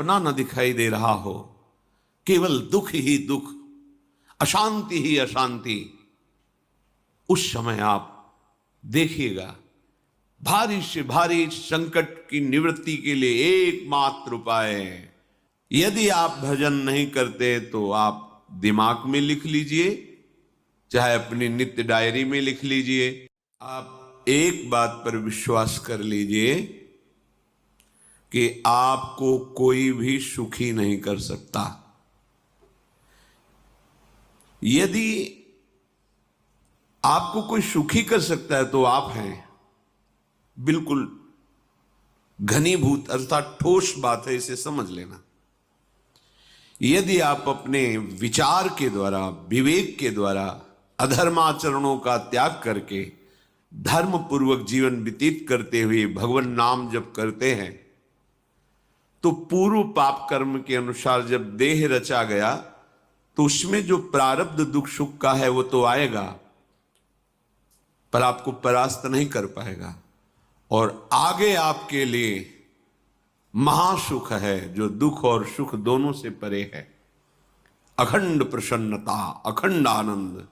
सपना न दिखाई दे रहा हो, केवल दुख ही दुख, अशांति ही अशांति, उस समय आप देखिएगा भारी से भारी संकट की निवृत्ति के लिए एकमात्र उपाय है। यदि आप भजन नहीं करते तो आप दिमाग में लिख लीजिए, चाहे अपनी नित्य डायरी में लिख लीजिए। आप एक बात पर विश्वास कर लीजिए कि आपको कोई भी सुखी नहीं कर सकता। यदि आपको कोई सुखी कर सकता है तो आप हैं। बिल्कुल घनीभूत अर्थात ठोस बात है, इसे समझ लेना। यदि आप अपने विचार के द्वारा, विवेक के द्वारा अधर्माचरणों का त्याग करके धर्म पूर्वक जीवन व्यतीत करते हुए भगवान नाम जप करते हैं, तो पूर्व पाप कर्म के अनुसार जब देह रचा गया तो उसमें जो प्रारब्ध दुख सुख का है वो तो आएगा, पर आपको परास्त नहीं कर पाएगा। और आगे आपके लिए महासुख है जो दुख और सुख दोनों से परे है। अखंड प्रसन्नता, अखंड आनंद,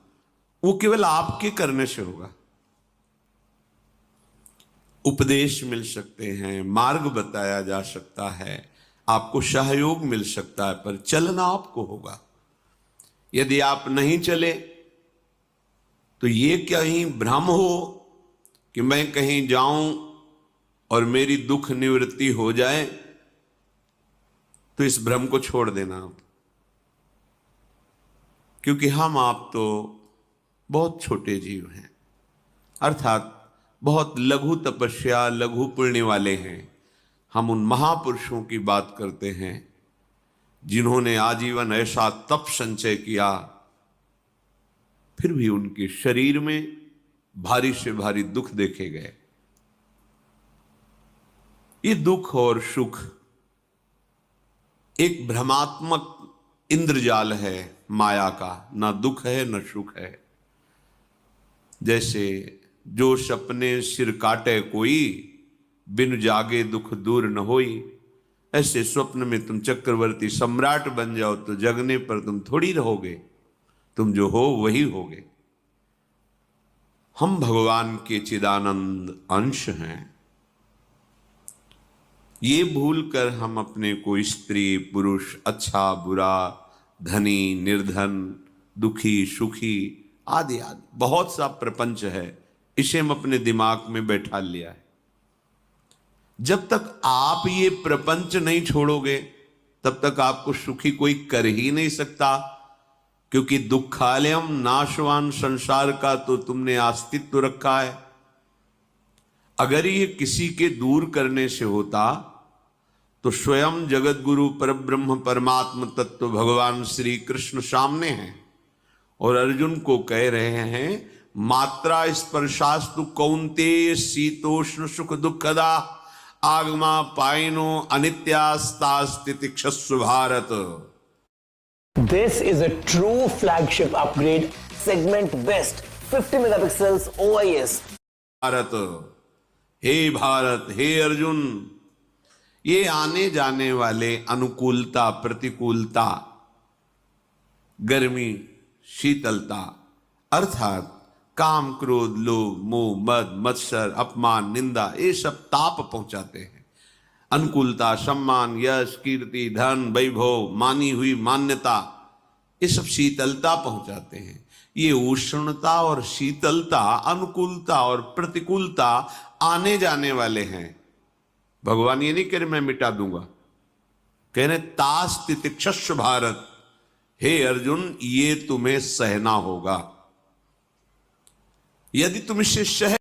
वो केवल आपके करने से होगा। उपदेश मिल सकते हैं, मार्ग बताया जा सकता है, आपको सहयोग मिल सकता है, पर चलना आपको होगा। यदि आप नहीं चले तो ये कहीं भ्रम हो कि मैं कहीं जाऊं और मेरी दुख निवृत्ति हो जाए, तो इस भ्रम को छोड़ देना आप। क्योंकि हम आप तो बहुत छोटे जीव हैं, अर्थात बहुत लघु तपस्या, लघु पुण्य वाले हैं। हम उन महापुरुषों की बात करते हैं जिन्होंने आजीवन ऐसा तप संचय किया, फिर भी उनके शरीर में भारी से भारी दुख देखे गए। ये दुख और सुख एक भ्रमात्मक इंद्रजाल है माया का, ना दुख है न सुख है। जैसे जो सपने सिर काटे कोई, बिन जागे दुख दूर न होई। ऐसे स्वप्न में तुम चक्रवर्ती सम्राट बन जाओ तो जगने पर तुम थोड़ी रहोगे, तुम जो हो वही होगे। हम भगवान के चिदानंद अंश हैं। ये भूलकर हम अपने को स्त्री पुरुष, अच्छा बुरा, धनी निर्धन, दुखी सुखी आदि आदि बहुत सा प्रपंच है, इसे हम अपने दिमाग में बैठा लिया है। जब तक आप ये प्रपंच नहीं छोड़ोगे तब तक आपको सुखी कोई कर ही नहीं सकता, क्योंकि दुखालयम नाशवान संसार का तो तुमने अस्तित्व रखा है। अगर ये किसी के दूर करने से होता तो स्वयं जगत गुरु परब्रह्म परमात्म तत्व भगवान श्री कृष्ण सामने हैं और अर्जुन को कह रहे हैं, मात्रा स्पर्शास्तु कौन्तेय शीतोष्ण सुख दुखदा आगमा पाइनो अनित्यास्तास्तितिक्षस्व Bharat. This is a true flagship upgrade, segment best 50 megapixels OIS. Bharat, हे भारत, हे अर्जुन, ये आने जाने वाले अनुकूलता प्रतिकूलता, गर्मी शीतलता, अर्थात काम क्रोध लोभ मोह मद मत्सर अपमान निंदा, ये सब ताप पहुंचाते हैं। अनुकूलता सम्मान यश कीर्ति धन वैभव, मानी हुई मान्यता, ये सब शीतलता पहुंचाते हैं। ये उष्णता और शीतलता, अनुकूलता और प्रतिकूलता आने जाने वाले हैं। भगवान ये नहीं कह रहे मैं मिटा दूंगा, कह रहे तास तितिक्षस्व भारत, हे अर्जुन ये तुम्हें सहना होगा। यदि तुम इसे सह